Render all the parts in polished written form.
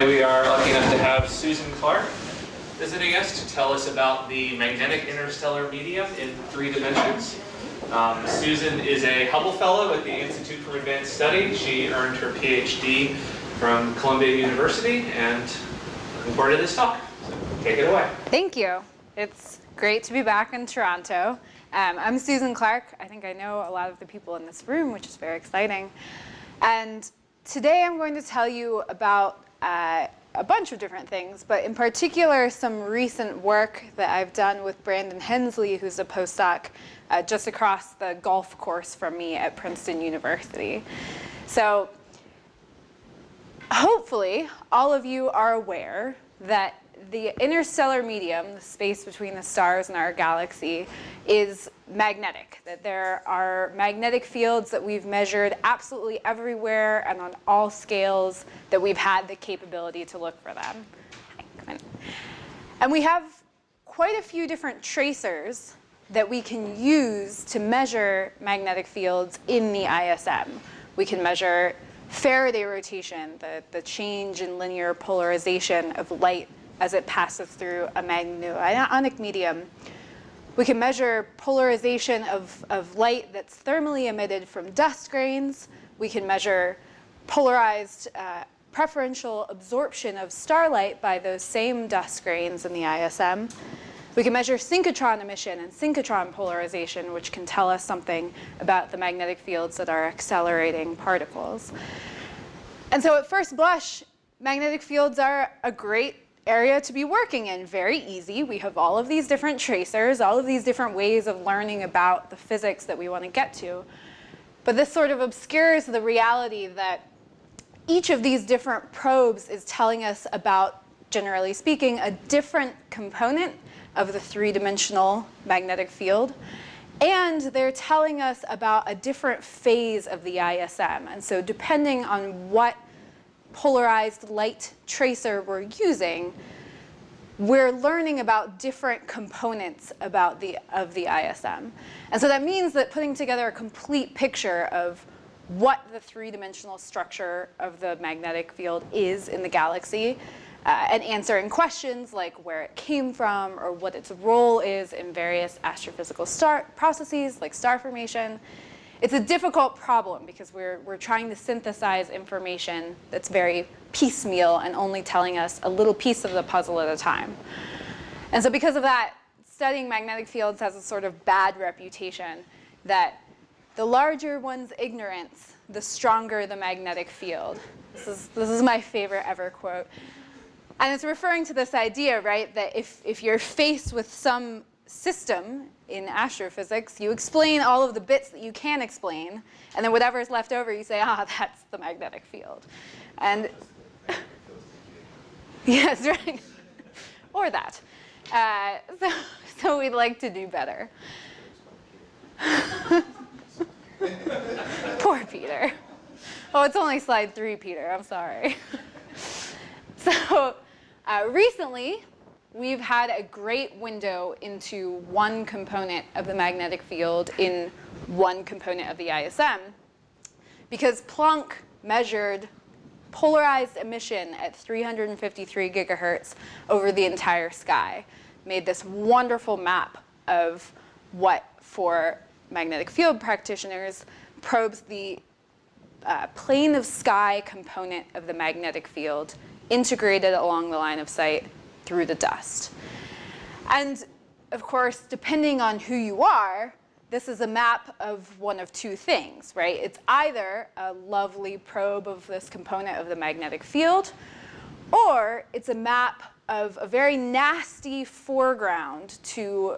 We are lucky enough to have Susan Clark visiting us to tell us about the magnetic interstellar medium in 3 dimensions. Susan is a Hubble Fellow at the Institute for Advanced Study. She earned her PhD from Columbia University, and looking forward to this talk. So take it away. Thank you. It's great to be back in Toronto. I'm Susan Clark. I think I know a lot of the people in this room, which is very exciting. And today I'm going to tell you about a bunch of different things, but in particular some recent work that I've done with Brandon Hensley, who's a postdoc just across the golf course from me at Princeton University. So hopefully all of you are aware that the interstellar medium, the space between the stars and our galaxy, is magnetic, that there are magnetic fields that we've measured absolutely everywhere and on all scales that we've had the capability to look for them. And we have quite a few different tracers that we can use to measure magnetic fields in the ISM. We can measure Faraday rotation, the change in linear polarization of light as it passes through a magnetoionic medium. We can measure polarization of light that's thermally emitted from dust grains. We can measure polarized preferential absorption of starlight by those same dust grains in the ISM. We can measure synchrotron emission and synchrotron polarization, which can tell us something about the magnetic fields that are accelerating particles. And so at first blush, magnetic fields are a great area to be working in, very easy. We have all of these different tracers, all of these different ways of learning about the physics that we want to get to. But this sort of obscures the reality that each of these different probes is telling us about, generally speaking, a different component of the 3-dimensional magnetic field. And they're telling us about a different phase of the ISM. And so depending on what polarized light tracer we're using, we're learning about different components of the ISM. And so that means that putting together a complete picture of what the 3-dimensional structure of the magnetic field is in the galaxy, and answering questions like where it came from or what its role is in various astrophysical processes like star formation. It's a difficult problem because we're trying to synthesize information that's very piecemeal and only telling us a little piece of the puzzle at a time. And so because of that, studying magnetic fields has a sort of bad reputation that the larger one's ignorance, the stronger the magnetic field. This is my favorite ever quote. And it's referring to this idea, right, that if you're faced with some system in astrophysics, you explain all of the bits that you can explain, and then whatever's left over, you say, that's the magnetic field. And yes, right, or that. So we'd like to do better. Poor Peter. Oh, it's only slide 3, Peter, I'm sorry. So recently, we've had a great window into one component of the magnetic field in one component of the ISM, because Planck measured polarized emission at 353 gigahertz over the entire sky, made this wonderful map of what, for magnetic field practitioners, probes the plane of sky component of the magnetic field integrated along the line of sight through the dust. And of course, depending on who you are, this is a map of one of two things, right? It's either a lovely probe of this component of the magnetic field, or it's a map of a very nasty foreground to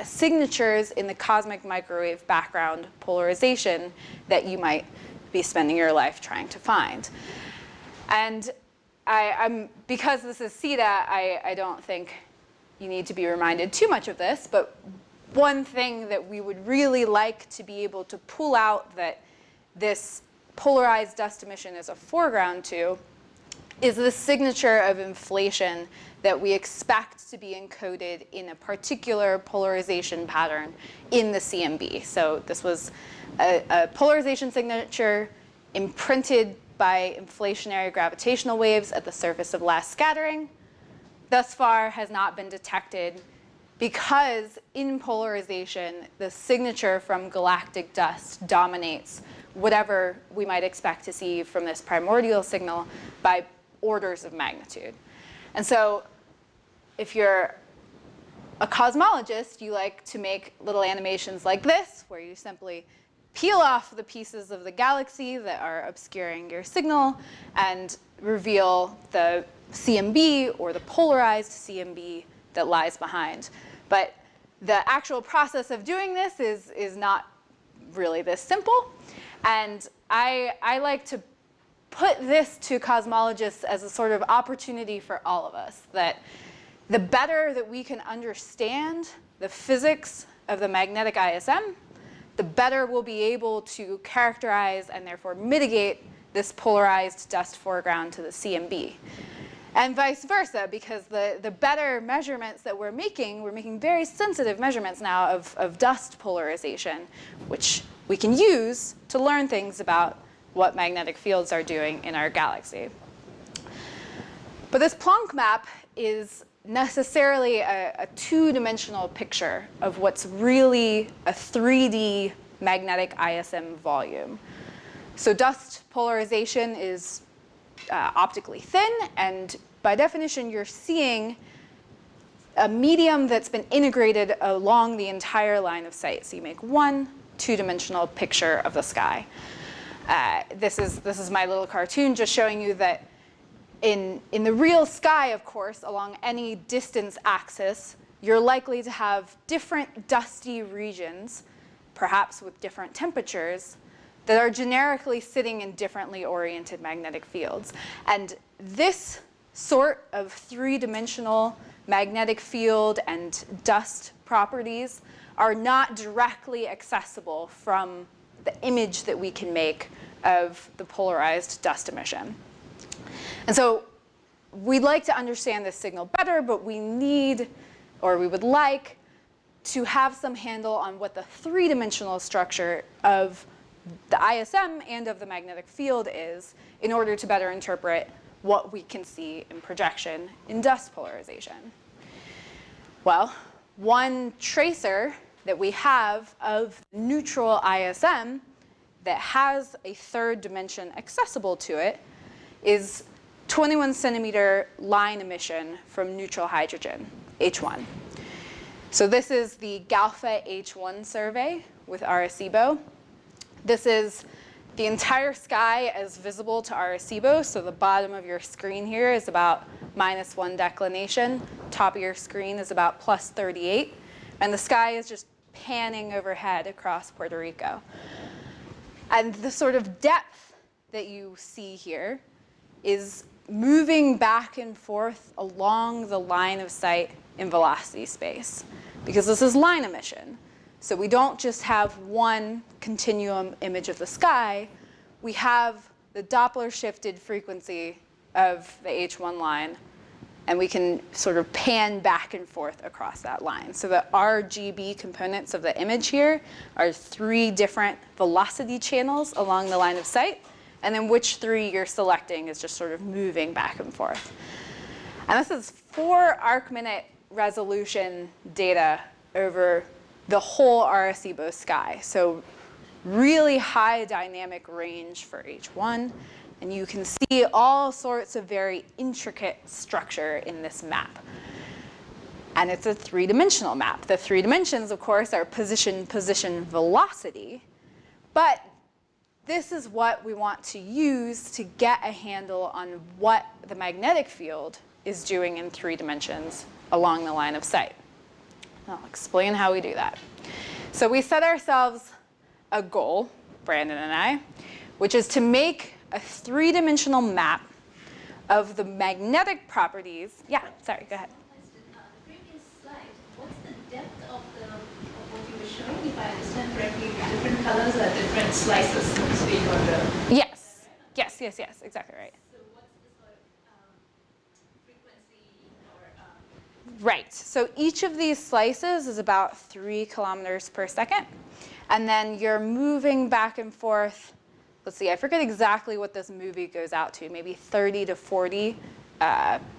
signatures in the cosmic microwave background polarization that you might be spending your life trying to find. And because this is CITA, I don't think you need to be reminded too much of this, but one thing that we would really like to be able to pull out that this polarized dust emission is a foreground to is the signature of inflation that we expect to be encoded in a particular polarization pattern in the CMB. So this was a polarization signature imprinted by inflationary gravitational waves at the surface of last scattering, thus far has not been detected because in polarization, the signature from galactic dust dominates whatever we might expect to see from this primordial signal by orders of magnitude. And so if you're a cosmologist, you like to make little animations like this, where you simply peel off the pieces of the galaxy that are obscuring your signal and reveal the CMB or the polarized CMB that lies behind. But the actual process of doing this is not really this simple. And I like to put this to cosmologists as a sort of opportunity for all of us, that the better that we can understand the physics of the magnetic ISM, the better we'll be able to characterize and therefore mitigate this polarized dust foreground to the CMB. And vice versa, because the better measurements that we're making very sensitive measurements now of dust polarization, which we can use to learn things about what magnetic fields are doing in our galaxy. But this Planck map is necessarily a two-dimensional picture of what's really a 3D magnetic ISM volume. So dust polarization is optically thin, and by definition, you're seeing a medium that's been integrated along the entire line of sight. So you make one two-dimensional picture of the sky. This is my little cartoon just showing you that in the real sky, of course, along any distance axis, you're likely to have different dusty regions, perhaps with different temperatures, that are generically sitting in differently oriented magnetic fields. And this sort of three-dimensional magnetic field and dust properties are not directly accessible from the image that we can make of the polarized dust emission. And so we'd like to understand this signal better, but we need, or we would like, to have some handle on what the three-dimensional structure of the ISM and of the magnetic field is in order to better interpret what we can see in projection in dust polarization. Well, one tracer that we have of neutral ISM that has a third dimension accessible to it is 21 centimeter line emission from neutral hydrogen, H1. So this is the GALPHA H1 survey with Arecibo. This is the entire sky as visible to Arecibo. So the bottom of your screen here is about -1 declination. Top of your screen is about +38. And the sky is just panning overhead across Puerto Rico. And the sort of depth that you see here is moving back and forth along the line of sight in velocity space, because this is line emission. So we don't just have one continuum image of the sky. We have the Doppler shifted frequency of the H1 line, and we can sort of pan back and forth across that line. So the RGB components of the image here are 3 different velocity channels along the line of sight, and then which 3 you're selecting is just sort of moving back and forth. And this is 4 arc-minute resolution data over the whole Arecibo sky. So really high dynamic range for H1. And you can see all sorts of very intricate structure in this map. And it's a 3-dimensional map. The 3 dimensions, of course, are position, position, velocity. But this is what we want to use to get a handle on what the magnetic field is doing in 3 dimensions along the line of sight. I'll explain how we do that. So we set ourselves a goal, Brandon and I, which is to make a 3-dimensional map of the magnetic properties. Yeah, sorry, go ahead. The previous slide, what's the depth of what you were showing? If I understand correctly, different colors are different slices, so to speak, or the... Yes, yes, yes, yes, exactly right. So what's the sort of frequency or... Right, so each of these slices is about 3 kilometers per second. And then you're moving back and forth let's see, I forget exactly what this movie goes out to, maybe 30 to 40,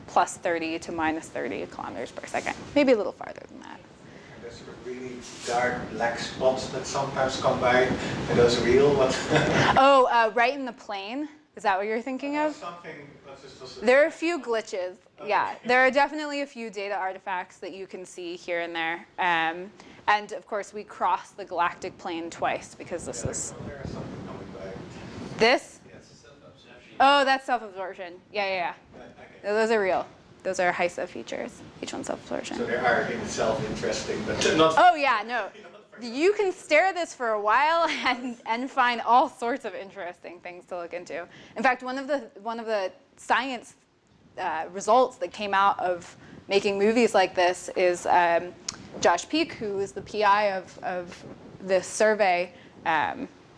plus 30 to minus 30 kilometers per second. Maybe a little farther than that. And there's really dark black spots that sometimes come by. Are those real? Oh, right in the plane? Is that what you're thinking of? Something. There are a few glitches. Yeah, there are definitely a few data artifacts that you can see here and there. And of course, we crossed the galactic plane twice because this is. There's something coming by. This? Yes. Oh, that's self-absorption. Yeah. Okay. Those are real. Those are HISA features, H1 self-absorption. So they are in itself interesting, but not. Oh yeah, no. You can stare at this for a while and find all sorts of interesting things to look into. In fact, one of the science results that came out of making movies like this is Josh Peak, who is the PI of this survey.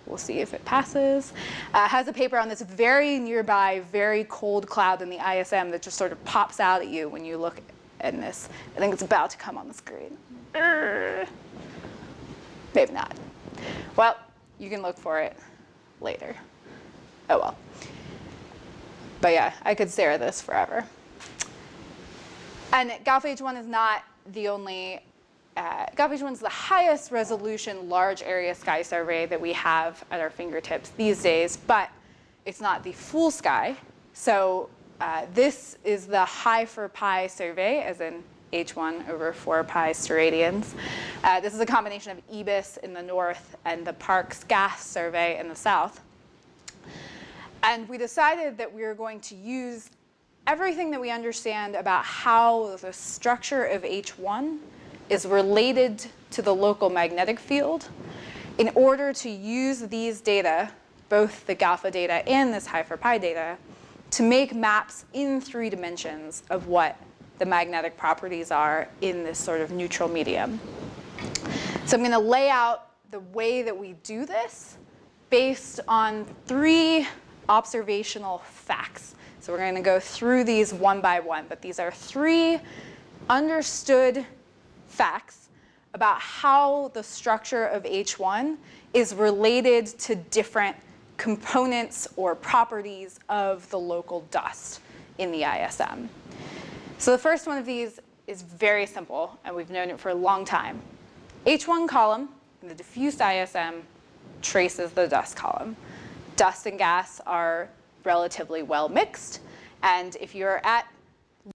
We'll see if it passes. Has a paper on this very nearby, very cold cloud in the ISM that just sort of pops out at you when you look at this. I think it's about to come on the screen. Maybe not. Well, you can look for it later. Oh well. But yeah, I could stare at this forever. And Galf H1 is not the only, Galf H1 is the highest resolution large area sky survey that we have at our fingertips these days, but it's not the full sky. So this is the high for pi survey, as in H1 over 4 pi steradians. This is a combination of EBIS in the north and the Parkes gas survey in the south. And we decided that we were going to use everything that we understand about how the structure of H1 is related to the local magnetic field in order to use these data, both the GALPHA data and this high for pi data, to make maps in 3 dimensions of what the magnetic properties are in this sort of neutral medium. So I'm going to lay out the way that we do this based on 3 observational facts. So we're going to go through these one by one, but these are 3 understood facts about how the structure of H1 is related to different components or properties of the local dust in the ISM. So the first one of these is very simple, and we've known it for a long time. H1 column in the diffuse ISM traces the dust column. Dust and gas are relatively well mixed, and if you're at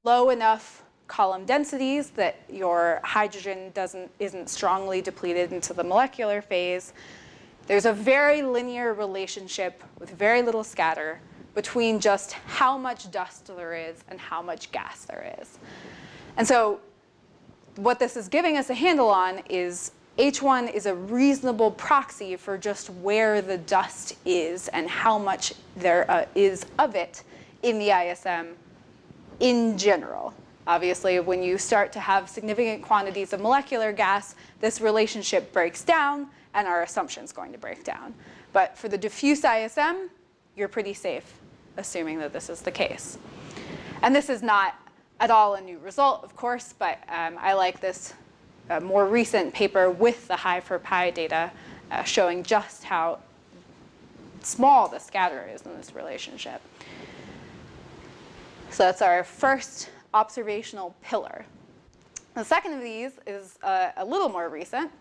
low enough column densities that your hydrogen isn't strongly depleted into the molecular phase, there's a very linear relationship with very little scatter between just how much dust there is and how much gas there is. And so what this is giving us a handle on is H1 is a reasonable proxy for just where the dust is and how much there is of it in the ISM in general. Obviously, when you start to have significant quantities of molecular gas, this relationship breaks down and our assumption's going to break down. But for the diffuse ISM, you're pretty safe, assuming that this is the case. And this is not at all a new result, of course, but I like this more recent paper with the high for pi data showing just how small the scatter is in this relationship. So that's our first observational pillar. The second of these is a little more recent,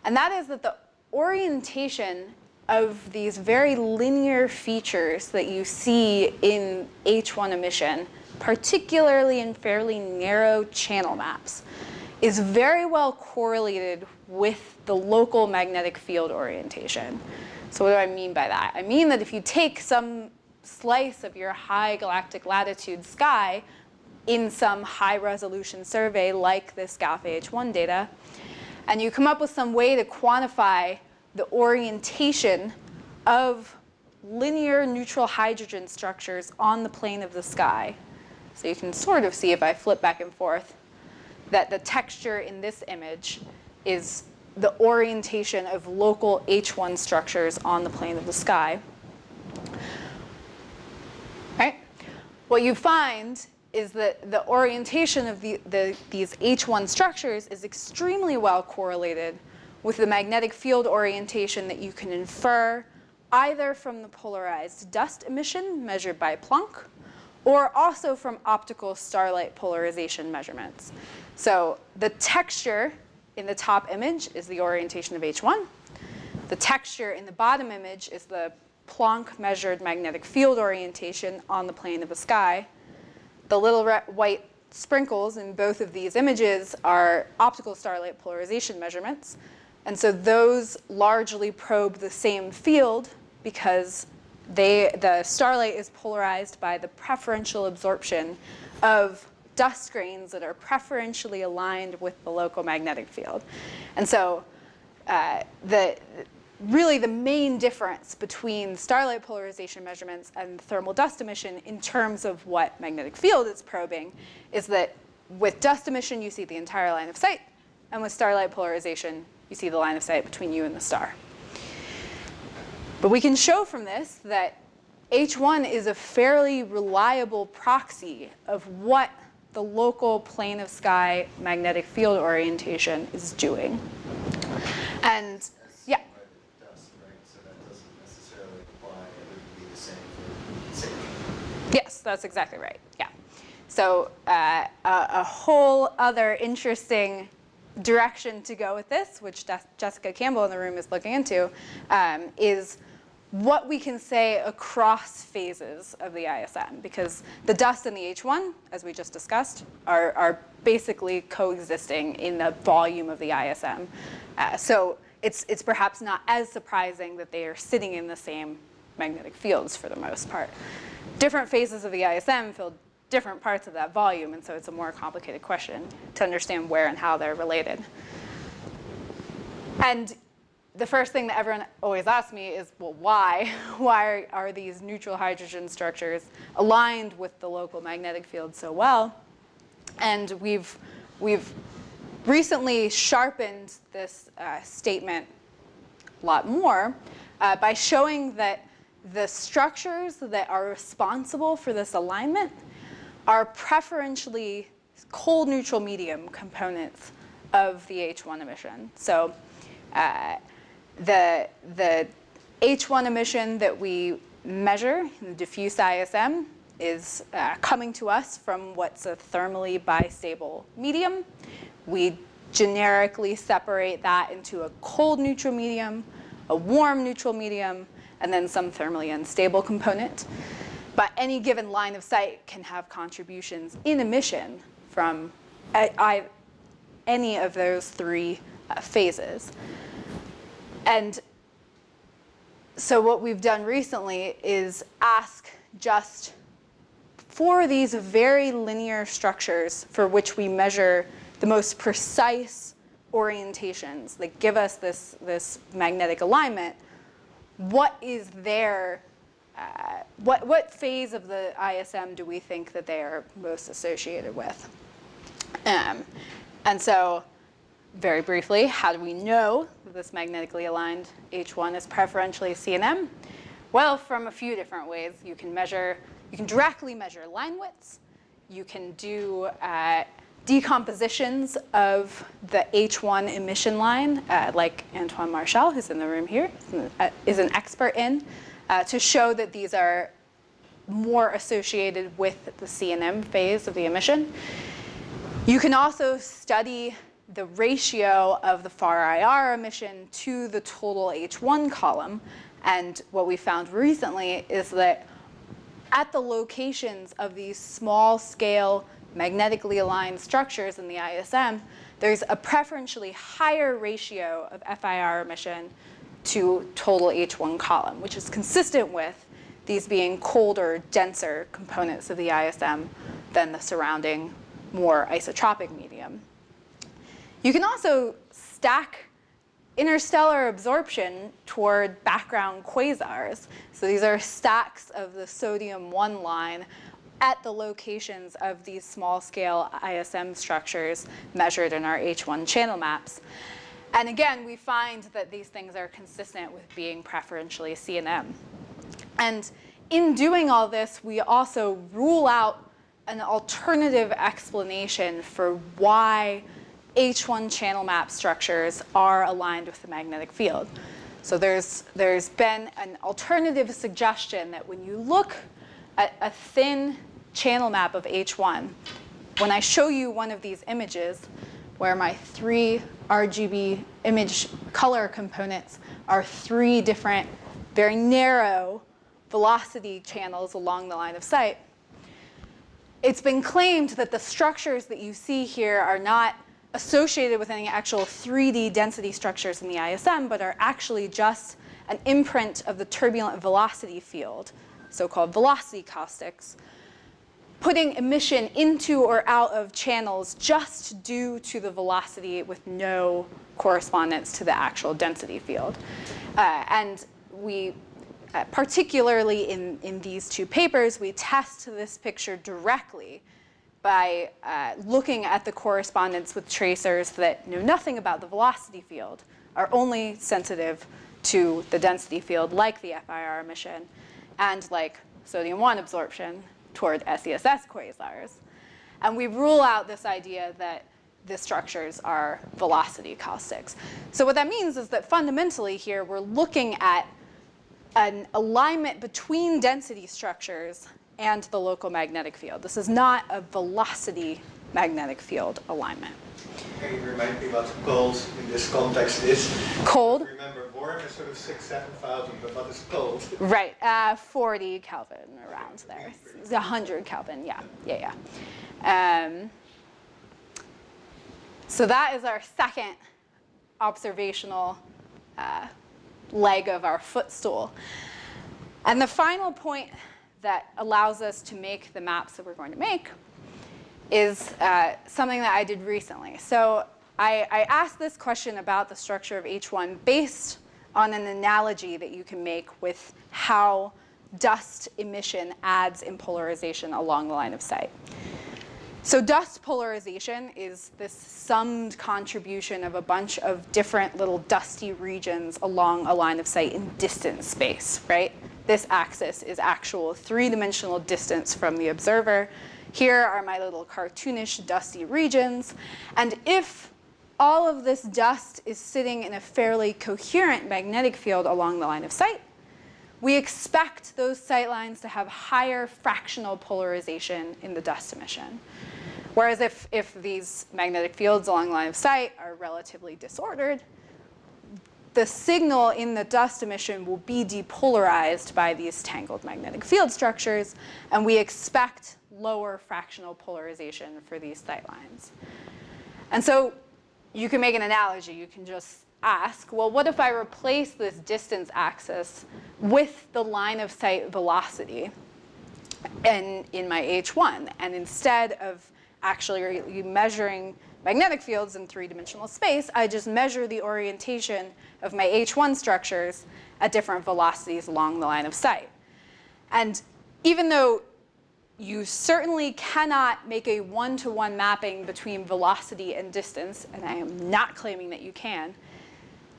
and that is that the orientation of these very linear features that you see in H1 emission, particularly in fairly narrow channel maps, is very well correlated with the local magnetic field orientation. So what do I mean by that? I mean that if you take some slice of your high galactic latitude sky in some high resolution survey like this GALPHA H1 data, and you come up with some way to quantify the orientation of linear neutral hydrogen structures on the plane of the sky. So you can sort of see, if I flip back and forth, that the texture in this image is the orientation of local H1 structures on the plane of the sky. Right? What you find is that the orientation of these H1 structures is extremely well correlated with the magnetic field orientation that you can infer either from the polarized dust emission measured by Planck, or also from optical starlight polarization measurements. So the texture in the top image is the orientation of H1. The texture in the bottom image is the Planck measured magnetic field orientation on the plane of the sky. The little white sprinkles in both of these images are optical starlight polarization measurements. And so those largely probe the same field because the starlight is polarized by the preferential absorption of dust grains that are preferentially aligned with the local magnetic field. And so really the main difference between starlight polarization measurements and thermal dust emission in terms of what magnetic field it's probing is that with dust emission, you see the entire line of sight, and with starlight polarization, you see the line of sight between you and the star. But we can show from this that H1 is a fairly reliable proxy of what the local plane of sky magnetic field orientation is doing. And yeah. Dust, right? So that doesn't necessarily imply it would be the same for safety. Yes, that's exactly right. Yeah. So a whole other interesting direction to go with this, which Jessica Campbell in the room is looking into, is what we can say across phases of the ISM, because the dust and the H1, as we just discussed, are basically coexisting in the volume of the ISM. So it's perhaps not as surprising that they are sitting in the same magnetic fields for the most part. Different phases of the ISM fill different parts of that volume, and so it's a more complicated question to understand where and how they're related. And the first thing that everyone always asks me is, well, why? Why are these neutral hydrogen structures aligned with the local magnetic field so well? And we've recently sharpened this statement a lot more by showing that the structures that are responsible for this alignment are preferentially cold neutral medium components of the H1 emission. So the H1 emission that we measure in the diffuse ISM is coming to us from what's a thermally bistable medium. We generically separate that into a cold neutral medium, a warm neutral medium, and then some thermally unstable component. But any given line of sight can have contributions in emission from any of those three phases. And so what we've done recently is ask just for these very linear structures for which we measure the most precise orientations that give us this magnetic alignment, what is their what phase of the ISM do we think that they are most associated with? And so, very briefly, how do we know that this magnetically aligned H1 is preferentially CNM? Well, from a few different ways. You can directly measure line widths. You can do decompositions of the H1 emission line, like Antoine Marchal, who's in the room here, is an expert in, to show that these are more associated with the CNM phase of the emission. You can also study the ratio of the far IR emission to the total H1 column. And what we found recently is that at the locations of these small scale magnetically aligned structures in the ISM, there's a preferentially higher ratio of FIR emission to total H1 column, which is consistent with these being colder, denser components of the ISM than the surrounding more isotropic medium. You can also stack interstellar absorption toward background quasars. So these are stacks of the sodium-1 line at the locations of these small-scale ISM structures measured in our H1 channel maps. And again, we find that these things are consistent with being preferentially CNM. And in doing all this, we also rule out an alternative explanation for why H1 channel map structures are aligned with the magnetic field. So there's been an alternative suggestion that when you look at a thin channel map of H1, when I show you one of these images where my 3 RGB image color components are 3 different, very narrow velocity channels along the line of sight, it's been claimed that the structures that you see here are not associated with any actual 3D density structures in the ISM, but are actually just an imprint of the turbulent velocity field, so-called velocity caustics, putting emission into or out of channels just due to the velocity with no correspondence to the actual density field. And we, particularly in these 2 papers, we test this picture directly by looking at the correspondence with tracers that know nothing about the velocity field, are only sensitive to the density field, like the FIR emission, and like sodium-1 absorption toward SESS quasars. And we rule out this idea that the structures are velocity caustics. So what that means is that fundamentally here, we're looking at an alignment between density structures and the local magnetic field. This is not a velocity magnetic field alignment. Can you remind me what cold in this context is? Cold? Remember, warm is sort of 6,000–7,000, but what is cold? Right, 40 Kelvin, around there. It's 100 Kelvin, yeah. So that is our second observational leg of our footstool. And the final point that allows us to make the maps that we're going to make is something that I did recently. So I asked this question about the structure of H1 based on an analogy that you can make with how dust emission adds in polarization along the line of sight. So dust polarization is this summed contribution of a bunch of different little dusty regions along a line of sight in distance space, right? This axis is actual 3-dimensional distance from the observer. Here are my little cartoonish dusty regions. And if all of this dust is sitting in a fairly coherent magnetic field along the line of sight, we expect those sight lines to have higher fractional polarization in the dust emission. Whereas if these magnetic fields along the line of sight are relatively disordered, the signal in the dust emission will be depolarized by these tangled magnetic field structures, and we expect lower fractional polarization for these sight lines. And so you can make an analogy. You can just ask, well, what if I replace this distance axis with the line of sight velocity in my H1, and instead of actually measuring magnetic fields in 3-dimensional space, I just measure the orientation of my H1 structures at different velocities along the line of sight. And even though you certainly cannot make a one-to-one mapping between velocity and distance, and I am not claiming that you can,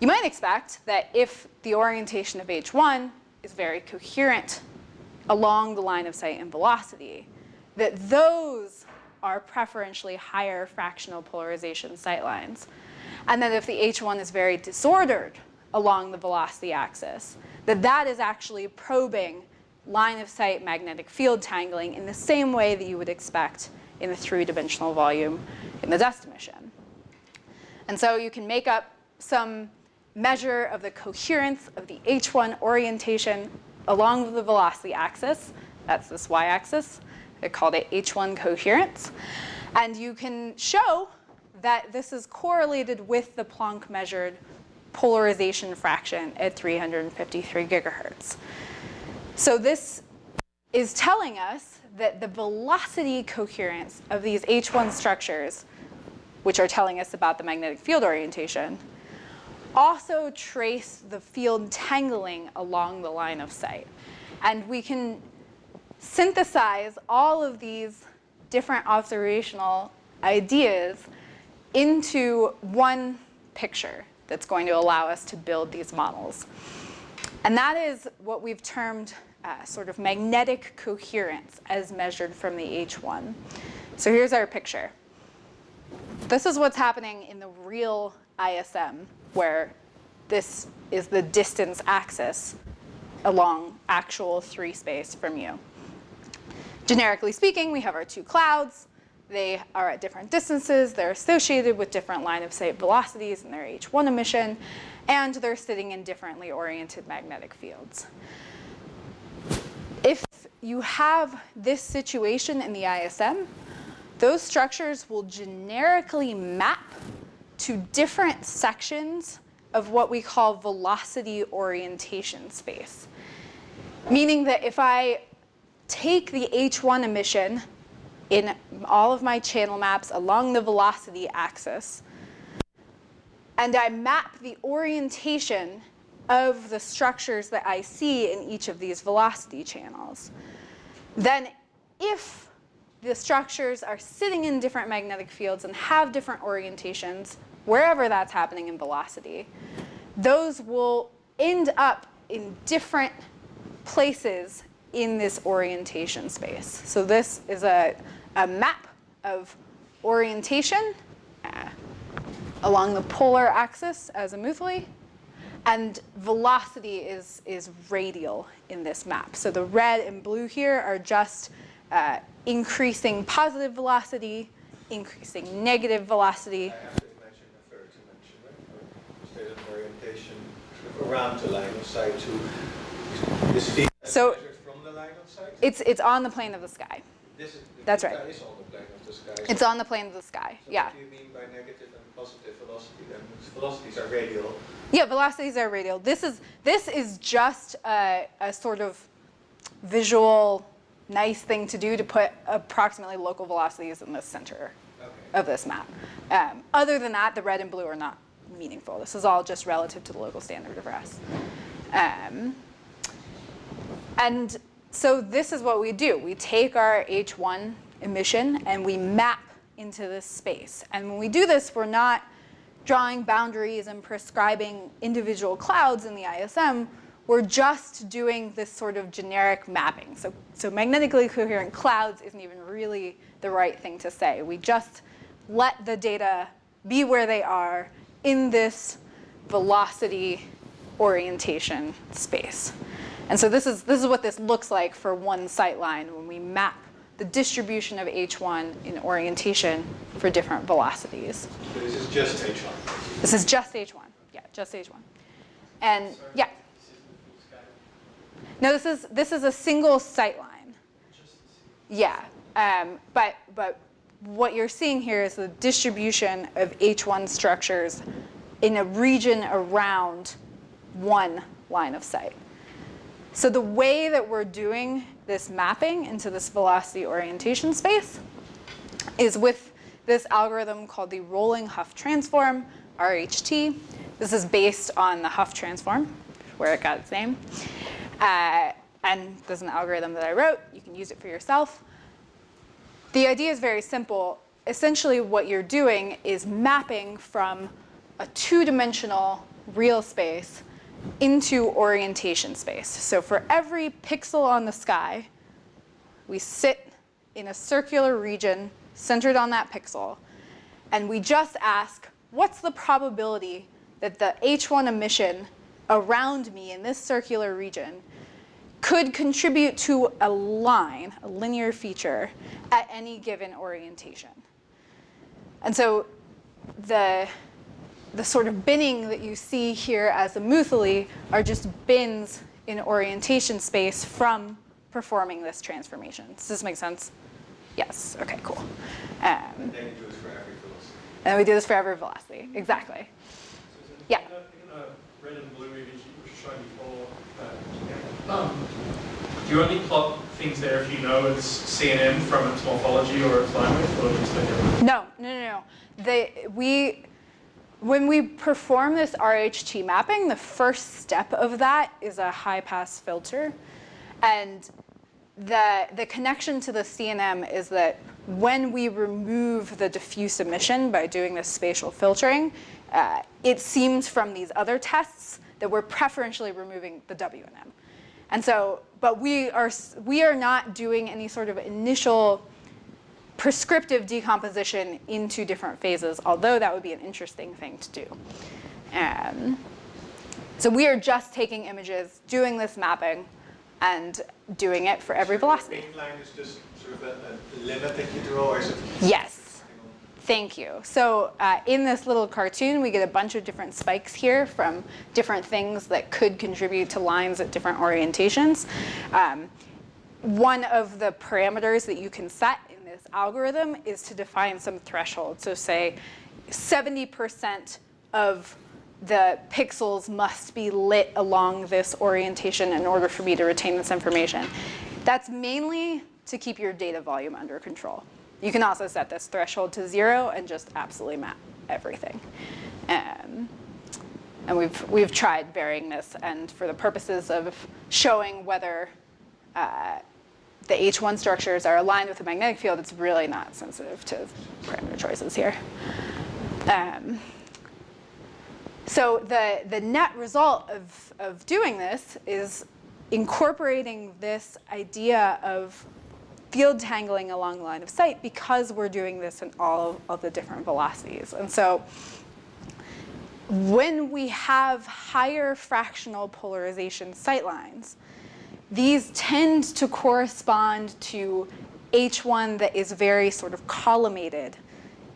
you might expect that if the orientation of H1 is very coherent along the line of sight and velocity, that those are preferentially higher fractional polarization sight lines. And that if the H1 is very disordered along the velocity axis, that is actually probing line of sight magnetic field tangling in the same way that you would expect in the 3-dimensional volume in the dust emission. And so you can make up some measure of the coherence of the H1 orientation along the velocity axis. That's this y-axis. They called it H1 coherence. And you can show that this is correlated with the Planck measured polarization fraction at 353 gigahertz. So this is telling us that the velocity coherence of these H1 structures, which are telling us about the magnetic field orientation, also trace the field tangling along the line of sight. And we can synthesize all of these different observational ideas into one picture that's going to allow us to build these models. And that is what we've termed sort of magnetic coherence as measured from the H1. So here's our picture. This is what's happening in the real ISM, where this is the distance axis along actual 3 space from you. Generically speaking, we have our 2 clouds. They are at different distances. They're associated with different line of sight velocities in their H1 emission, and they're sitting in differently oriented magnetic fields. If you have this situation in the ISM, those structures will generically map to different sections of what we call velocity orientation space. Meaning that if I take the H1 emission in all of my channel maps along the velocity axis, and I map the orientation of the structures that I see in each of these velocity channels, then if the structures are sitting in different magnetic fields and have different orientations, wherever that's happening in velocity, those will end up in different places in this orientation space. So this is a map of orientation along the polar axis azimuthally, and velocity is radial in this map. So the red and blue here are just increasing positive velocity, increasing negative velocity. I have to mention a third dimension, right? State of orientation around the line of sight to this feed So measured from the line of sight? it's on the plane of the sky. That's right. Is on the plane of the sky. It's on the plane of the sky, So yeah. what do you mean by negative and positive velocity then? Because velocities are radial. Yeah, velocities are radial. This is just a sort of visual nice thing to do to put approximately local velocities in the center of this map. Other than that, the red and blue are not meaningful. This is all just relative to the local standard of rest. And so this is what we do. We take our H1 emission and we map into this space. And when we do this, we're not drawing boundaries and prescribing individual clouds in the ISM. We're just doing this sort of generic mapping. So magnetically coherent clouds isn't even really the right thing to say. We just let the data be where they are in this velocity orientation space. And so this is what this looks like for one sight line when we map the distribution of H1 in orientation for different velocities. So this is just H1. This is just H1. Yeah, just H1. And yeah. No, this is a single sight line. Yeah, but what you're seeing here is the distribution of H1 structures in a region around one line of sight. So the way that we're doing this mapping into this velocity orientation space is with this algorithm called the rolling Hough transform, RHT. This is based on the Hough transform, where it got its name. And there's an algorithm that I wrote. You can use it for yourself. The idea is very simple. Essentially, what you're doing is mapping from a 2-dimensional real space into orientation space. So for every pixel on the sky, we sit in a circular region centered on that pixel, and we just ask, what's the probability that the H1 emission around me in this circular region could contribute to a line, a linear feature, at any given orientation? And so the sort of binning that you see here azimuthally are just bins in orientation space from performing this transformation. Does this make sense? Yes, okay, cool. And then you do it for every velocity. And we do this for every velocity, exactly. Yeah. In the red and blue image you were showing before, do you only plot things there if you know it's CNN from its morphology or its line width, or just like No. When we perform this RHT mapping, the first step of that is a high-pass filter. And the connection to the CNM is that when we remove the diffuse emission by doing this spatial filtering, it seems from these other tests that we're preferentially removing the WNM. And so, but we are not doing any sort of initial prescriptive decomposition into different phases, although that would be an interesting thing to do. So we are just taking images, doing this mapping, and doing it for every velocity. The line is just sort of a limit that you draw, or is it? Yes. Thank you. So in this little cartoon, we get a bunch of different spikes here from different things that could contribute to lines at different orientations. One of the parameters that you can set in this algorithm is to define some threshold. So say 70% of the pixels must be lit along this orientation in order for me to retain this information. That's mainly to keep your data volume under control. You can also set this threshold to 0 and just absolutely map everything. And we've tried varying this, and for the purposes of showing whether the H1 structures are aligned with the magnetic field, it's really not sensitive to parameter choices here. So the net result of doing this is incorporating this idea of field tangling along the line of sight because we're doing this in all of the different velocities. And so when we have higher fractional polarization sight lines, these tend to correspond to H1 that is very sort of collimated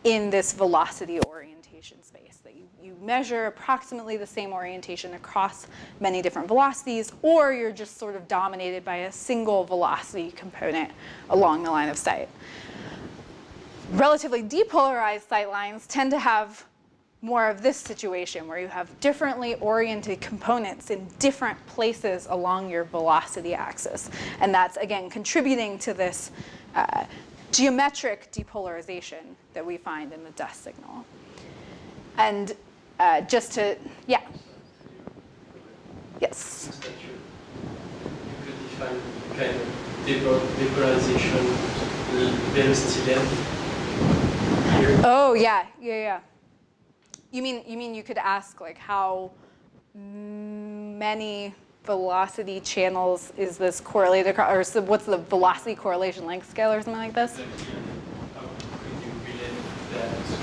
in this velocity orientation space, that you measure approximately the same orientation across many different velocities, or you're just sort of dominated by a single velocity component along the line of sight. Relatively depolarized sight lines tend to have more of this situation where you have differently oriented components in different places along your velocity axis. And that's, again, contributing to this geometric depolarization that we find in the dust signal. And just to, yeah. Yes? That you could define kind of depolarization velocity length here. Oh, yeah. You mean you could ask like how many velocity channels is this correlated across, or what's the velocity correlation length scale or something like this? How could you relate that to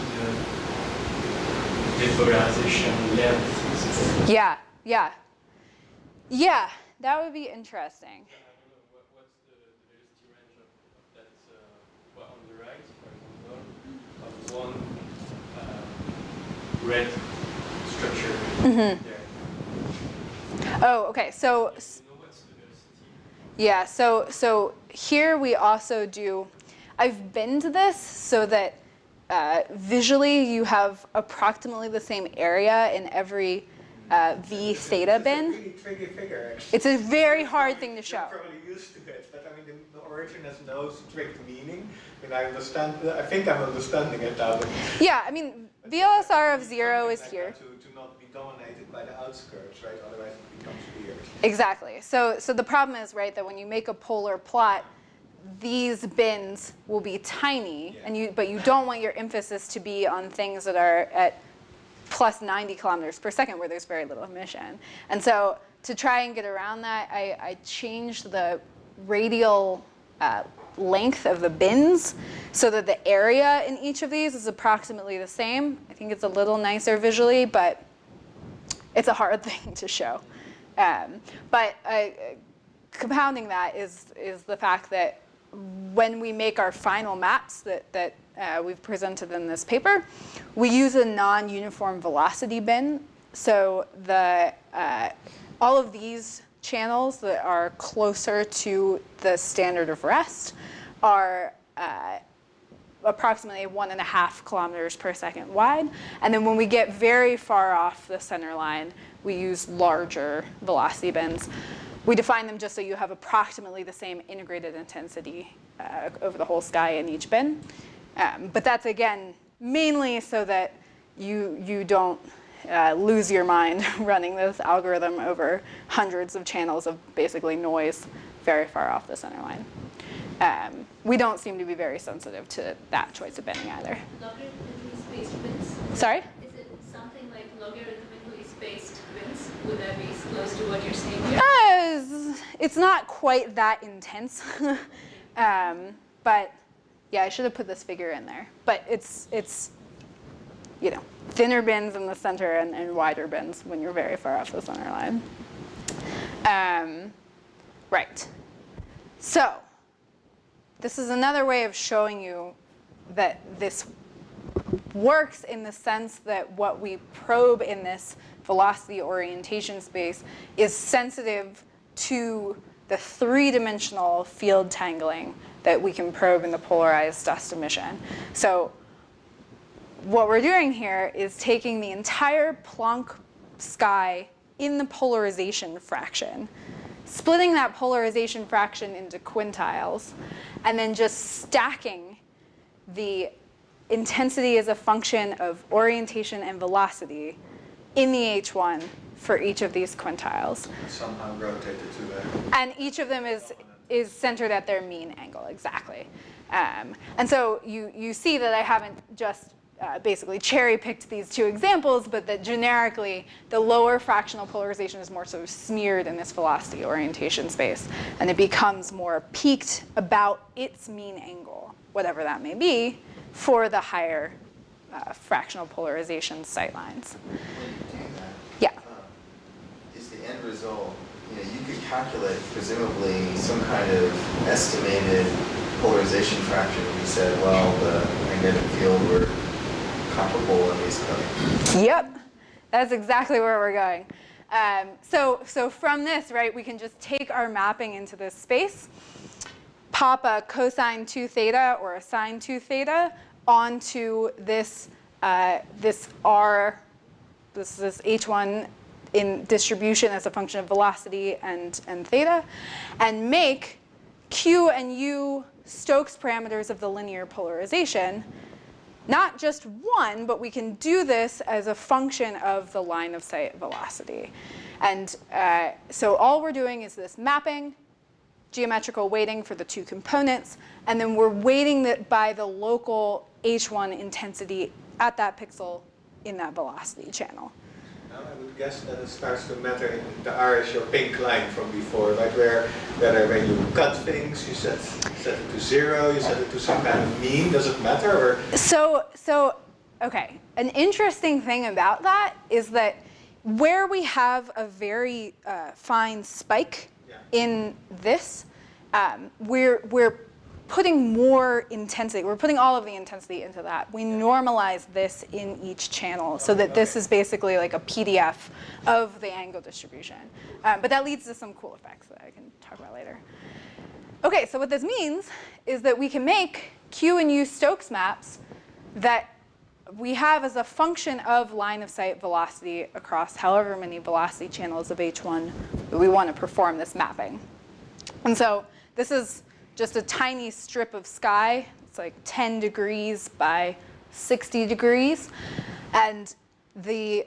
the depolarization length? Yeah, that would be interesting. I don't know, what's the velocity range of that, well, on the right, for example, of one red structure there. Oh, okay, so, You know what's the velocity? yeah, so here we also do, I've binned this so that visually you have approximately the same area in every V theta bin. It's a really tricky figure, actually. It's a very hard thing to show. You're probably used to it, but I mean, the origin has no strict meaning. I mean, I think I'm understanding it now. But Yeah, I mean, VLSR of 0 is like here. that to not be dominated by the outskirts, right? Otherwise it becomes weird. Exactly. So the problem is, right, that when you make a polar plot, these bins will be tiny, Yeah. but you don't want your emphasis to be on things that are at plus 90 kilometers per second where there's very little emission. And so to try and get around that, I changed the radial length of the bins so that the area in each of these is approximately the same. I think it's a little nicer visually, but it's a hard thing to show. But compounding that is the fact that when we make our final maps that we've presented in this paper, we use a non-uniform velocity bin. So all of these channels that are closer to the standard of rest are approximately 1.5 kilometers per second wide. And then when we get very far off the center line, we use larger velocity bins. We define them just so you have approximately the same integrated intensity over the whole sky in each bin. But that's, again, mainly so that you don't lose your mind running this algorithm over hundreds of channels of basically noise very far off the center line. We don't seem to be very sensitive to that choice of binning either. Logarithmically spaced bins? Sorry? Is it something like logarithmically spaced bins? Would that be close to what you're saying here? It's not quite that intense. But yeah, I should have put this figure in there. But it's thinner bins in the center and wider bins when you're very far off the center line. Right. So this is another way of showing you that this works in the sense that what we probe in this velocity orientation space is sensitive to the three-dimensional field tangling that we can probe in the polarized dust emission. So what we're doing here is taking the entire Planck sky in the polarization fraction, splitting that polarization fraction into quintiles, and then just stacking the intensity as a function of orientation and velocity in the H1 for each of these quintiles. Somehow rotated to there. And each of them is centered at their mean angle, exactly. And so you see that I haven't just basically cherry-picked these two examples, but that generically the lower fractional polarization is more sort of smeared in this velocity orientation space, and it becomes more peaked about its mean angle, whatever that may be, for the higher fractional polarization sightlines. When you do that, Yeah. is the end result, you could calculate presumably some kind of estimated polarization fraction if you said, well, the magnetic field were comparable in these colors. Yep, that's exactly where we're going. So from this, right, we can just take our mapping into this space, pop a cosine 2 theta or a sine 2 theta onto this this H1 in distribution as a function of velocity and theta, and make Q and U Stokes parameters of the linear polarization. Not just one, but we can do this as a function of the line of sight velocity. And so all we're doing is this mapping, geometrical weighting for the two components, and then we're weighting that by the local H1 intensity at that pixel in that velocity channel. Now I would guess that it starts to matter. The R is your pink line from before, right? Whether when you cut things, you set it to 0, you set it to some kind of mean. Does it matter? Or? So okay. An interesting thing about that is that where we have a very fine spike in this, we're putting more intensity. We're putting all of the intensity into that. We normalize this in each channel so that this is basically like a PDF of the angle distribution. But that leads to some cool effects that I can talk about later. Okay, so what this means is that we can make Q and U Stokes maps that we have as a function of line of sight velocity across however many velocity channels of H1 that we want to perform this mapping. And so this is just a tiny strip of sky. It's like 10 degrees by 60 degrees. And the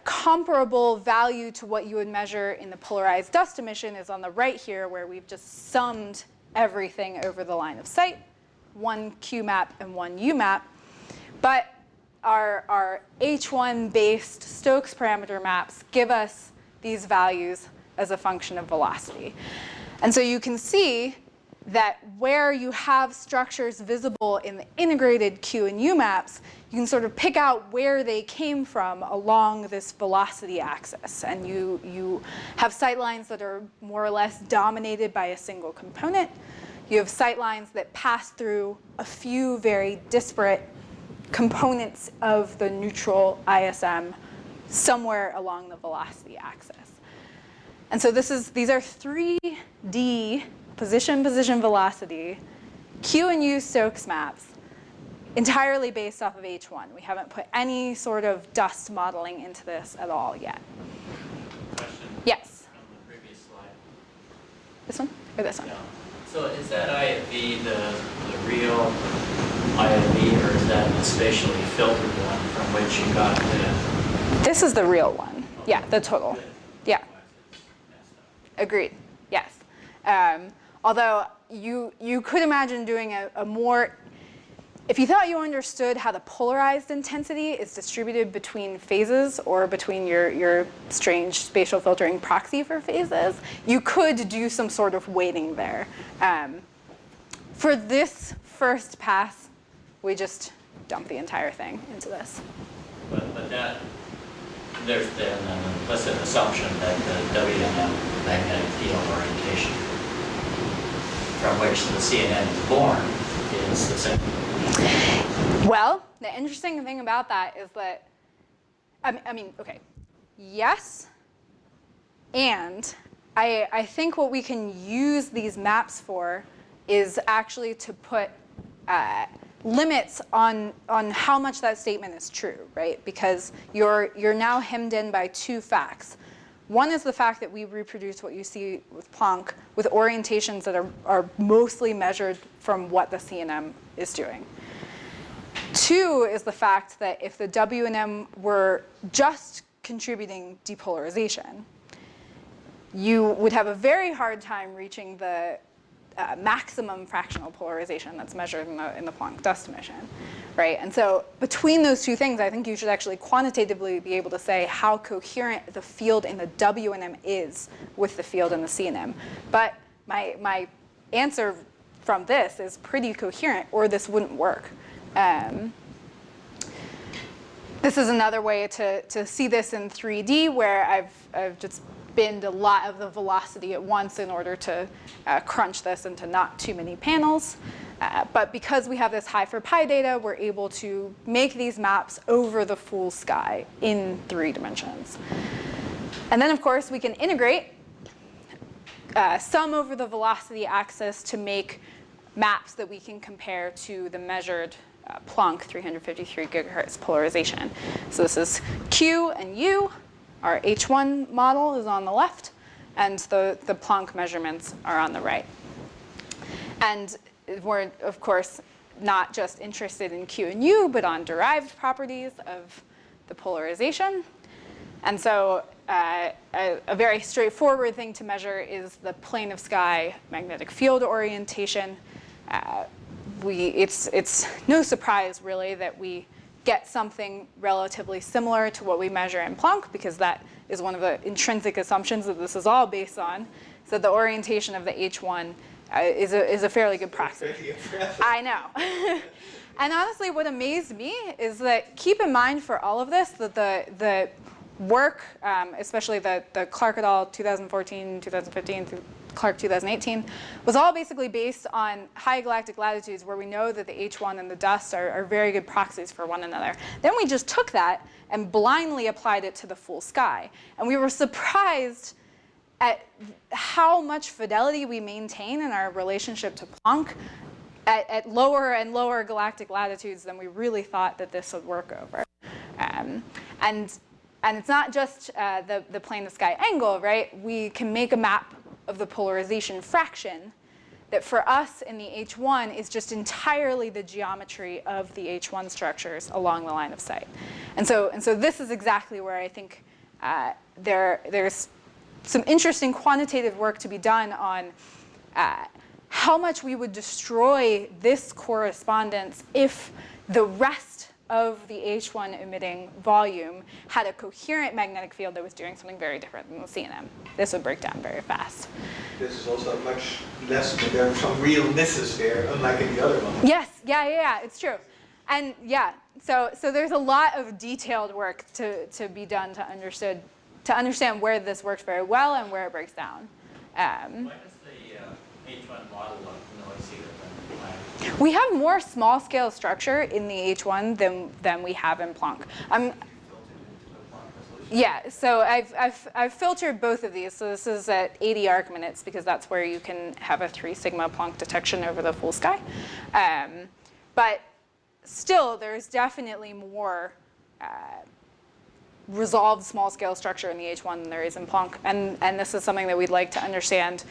comparable value to what you would measure in the polarized dust emission is on the right here, where we've just summed everything over the line of sight, one Q map and one U map. But our H1-based Stokes parameter maps give us these values as a function of velocity. And so you can see that where you have structures visible in the integrated Q and U maps, you can sort of pick out where they came from along this velocity axis. And you have sightlines that are more or less dominated by a single component. You have sightlines that pass through a few very disparate components of the neutral ISM somewhere along the velocity axis. And so these are 3D position, velocity, Q and U Stokes maps, entirely based off of H1. We haven't put any sort of dust modeling into this at all yet. Question. Yes? On the previous slide. This one or this one? Yeah. So is that IFV the real IFV, or is that the spatially filtered one from which you got the... This is the real one. Yeah, the total. Yeah. Agreed. Yes. Although you could imagine doing a more, if you thought you understood how the polarized intensity is distributed between phases or between your strange spatial filtering proxy for phases, you could do some sort of weighting there. For this first pass, we just dump the entire thing into this. But that, there's then an implicit assumption that the WNM magnetic field orientation from which the CNN is born is the same. Well, the interesting thing about that is that, I mean, okay, yes, and I think what we can use these maps for is actually to put limits on how much that statement is true, right? Because you're now hemmed in by two facts. One is the fact that we reproduce what you see with Planck with orientations that are mostly measured from what the CNM is doing. Two is the fact that if the WNM were just contributing depolarization, you would have a very hard time reaching the maximum fractional polarization that's measured in the Planck dust emission, right? And so between those two things, I think you should actually quantitatively be able to say how coherent the field in the WNM is with the field in the CNM. But my answer from this is pretty coherent, or this wouldn't work. This is another way to see this in 3D, where I've just binned a lot of the velocity at once in order to crunch this into not too many panels. But because we have this high for pi data, we're able to make these maps over the full sky in 3 dimensions. And then, of course, we can integrate sum over the velocity axis to make maps that we can compare to the measured Planck 353 gigahertz polarization. So this is Q and U. Our H1 model is on the left, and the Planck measurements are on the right. And we're, of course, not just interested in Q and U, but on derived properties of the polarization. And so a very straightforward thing to measure is the plane of sky magnetic field orientation. It's no surprise, really, that we get something relatively similar to what we measure in Planck, because that is one of the intrinsic assumptions that this is all based on. So the orientation of the H1 is a fairly good proxy. I know. And honestly, what amazed me is that, keep in mind for all of this, that the work, especially the Clark et al. 2014, 2015, Clark 2018, was all basically based on high galactic latitudes where we know that the H1 and the dust are very good proxies for one another. Then we just took that and blindly applied it to the full sky. And we were surprised at how much fidelity we maintain in our relationship to Planck at lower and lower galactic latitudes than we really thought that this would work over. And it's not just the plane of sky angle, right? We can make a map of the polarization fraction that for us in the H1 is just entirely the geometry of the H1 structures along the line of sight. And so this is exactly where I think there's some interesting quantitative work to be done on how much we would destroy this correspondence if the rest of the H1 emitting volume had a coherent magnetic field that was doing something very different than the CNM. This would break down very fast. This is also much less, but there are some real misses there, unlike in the other one. Yes, yeah, it's true. And yeah, so there's a lot of detailed work to be done to understand where this works very well and where it breaks down. Why does the H1 model look noisier than Planck? We have more small-scale structure in the H1 than we have in Planck. Yeah, so I've filtered both of these. So this is at 80 arc minutes, because that's where you can have a 3 sigma Planck detection over the full sky. But still, there's definitely more resolved small-scale structure in the H1 than there is in Planck. And this is something that we'd like to understand.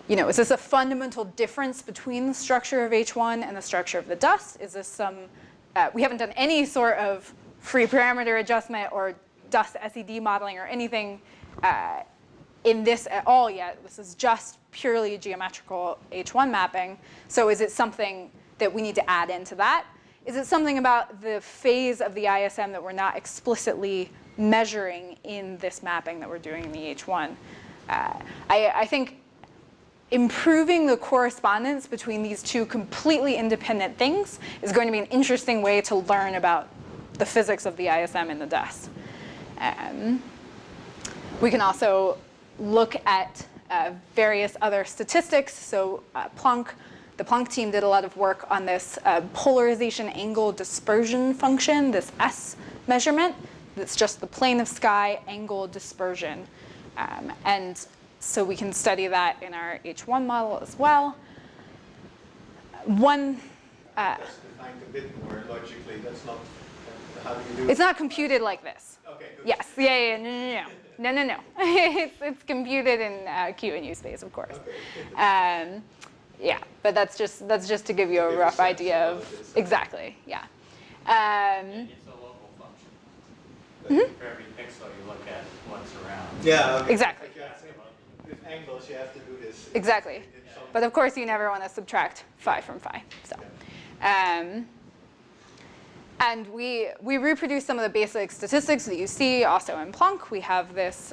You know, is this a fundamental difference between the structure of H1 and the structure of the dust? Is this some, we haven't done any sort of free parameter adjustment or dust SED modeling or anything in this at all yet. This is just purely geometrical H1 mapping. So is it something that we need to add into that? Is it something about the phase of the ISM that we're not explicitly measuring in this mapping that we're doing in the H1? I think improving the correspondence between these two completely independent things is going to be an interesting way to learn about the physics of the ISM in the dust. We can also look at various other statistics. So the Planck team did a lot of work on this polarization angle dispersion function, this S measurement. It's just the plane of sky angle dispersion. And so we can study that in our H1 model as well. Just defined a bit more logically. That's not how do you do it? It's not computed like this. Okay. Good. Yes. Yeah. No. It's computed in Q and U space, of course. Okay. Yeah, but that's just to give you a rough idea of exactly. Yeah. It's a local function. For every pixel you look at what's around. Yeah. Okay. Exactly. Yeah, with angles, you have to do this. Exactly. in some- But of course, you never want to subtract phi from phi. So, and we reproduce some of the basic statistics that you see also in Planck. We have this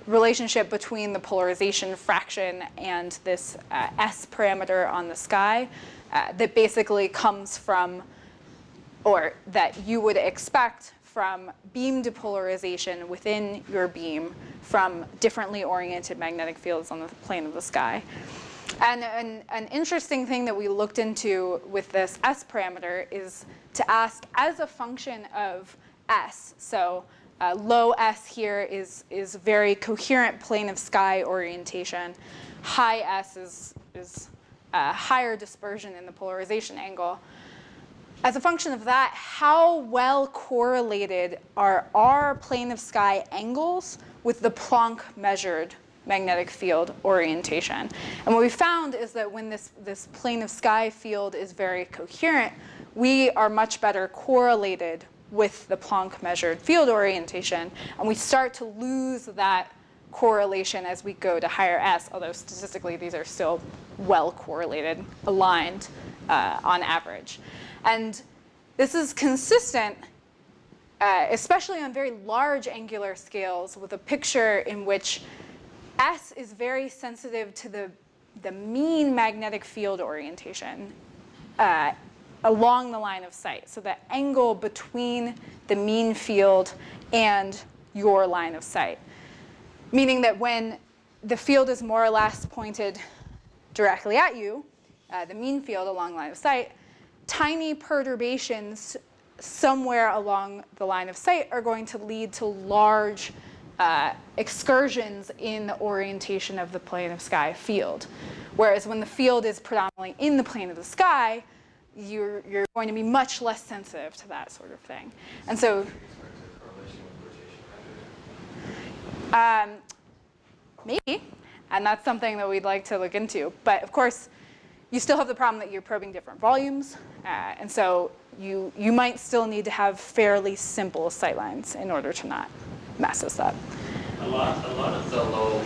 relationship between the polarization fraction and this S parameter on the sky that basically comes from, or that you would expect from beam depolarization within your beam from differently oriented magnetic fields on the plane of the sky. And an interesting thing that we looked into with this S parameter is to ask, as a function of S, so low S here is very coherent plane of sky orientation. High S is higher dispersion in the polarization angle. As a function of that, how well correlated are our plane of sky angles with the Planck measured magnetic field orientation? And what we found is that when this plane of sky field is very coherent, we are much better correlated with the Planck measured field orientation, and we start to lose that correlation as we go to higher S, although statistically these are still well correlated, aligned on average. And this is consistent, especially on very large angular scales, with a picture in which S is very sensitive to the mean magnetic field orientation along the line of sight. So the angle between the mean field and your line of sight. Meaning that when the field is more or less pointed directly at you, the mean field along line of sight, tiny perturbations somewhere along the line of sight are going to lead to large excursions in the orientation of the plane of sky field. Whereas when the field is predominantly in the plane of the sky, you're going to be much less sensitive to that sort of thing. And so maybe, and that's something that we'd like to look into. But of course, you still have the problem that you're probing different volumes, and so you might still need to have fairly simple sightlines in order to not mess this up. A lot of the low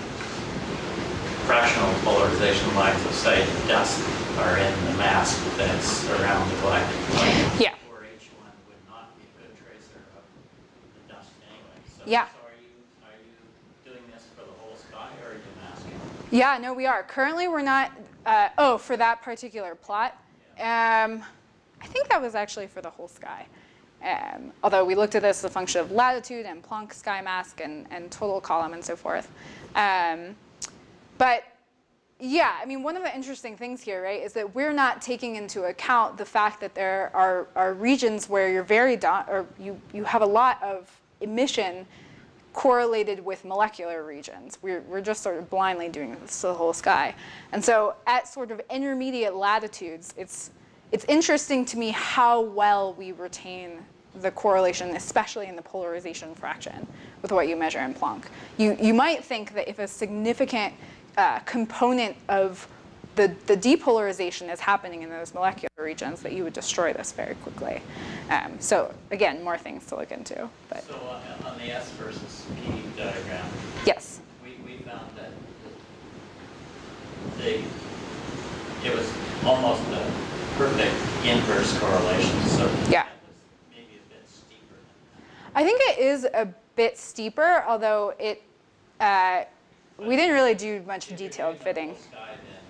fractional polarization lines of sight dust are in the mask that's around the galactic plane. Yeah. Or H1 would not be a good tracer of the dust anyway. So, Yeah. So are you doing this for the whole sky, or are you masking? Yeah, no, we are. Currently, we're not. For that particular plot, I think that was actually for the whole sky. Although we looked at this as a function of latitude and Planck sky mask and total column and so forth. But yeah, I mean, one of the interesting things here, right, is that we're not taking into account the fact that there are regions where you're you have a lot of emission correlated with molecular regions. We're just sort of blindly doing this to the whole sky. And so at sort of intermediate latitudes, it's interesting to me how well we retain the correlation, especially in the polarization fraction, with what you measure in Planck. You might think that if a significant component of the depolarization is happening in those molecular regions, that you would destroy this very quickly. So again, more things to look into. But. So on the S versus P diagram, Yes. we found that it was almost a perfect inverse correlation. So Yeah. that was maybe a bit steeper than that. I think it is a bit steeper, although we didn't really do much detailed fitting. If you're in the whole sky, then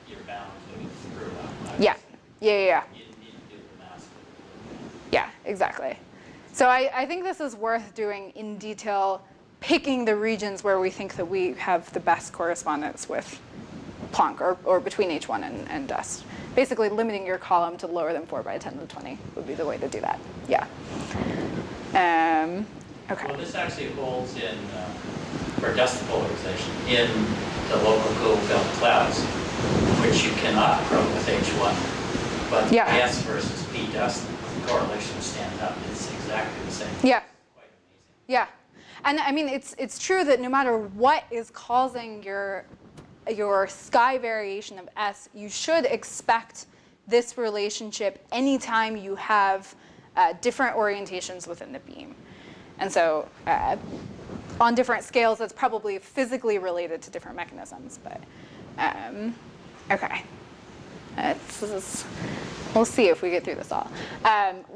you're bound to screw up. Yeah. You need to do the mask. Yeah, exactly. So I think this is worth doing in detail, picking the regions where we think that we have the best correspondence with Planck, or between H1 and dust. Basically limiting your column to lower than 4 by 10 to the 20 would be the way to do that. Yeah. Okay. Well, this actually holds in, for dust polarization, in the local cool film clouds, which you cannot probe with H1. But Yeah. S versus P dust correlations stand up. It's exactly the same. Yeah. Quite amazing. Yeah. And I mean, it's true that no matter what is causing your sky variation of S, you should expect this relationship anytime you have different orientations within the beam. And so on different scales, that's probably physically related to different mechanisms. But okay. We'll see if we get through this all.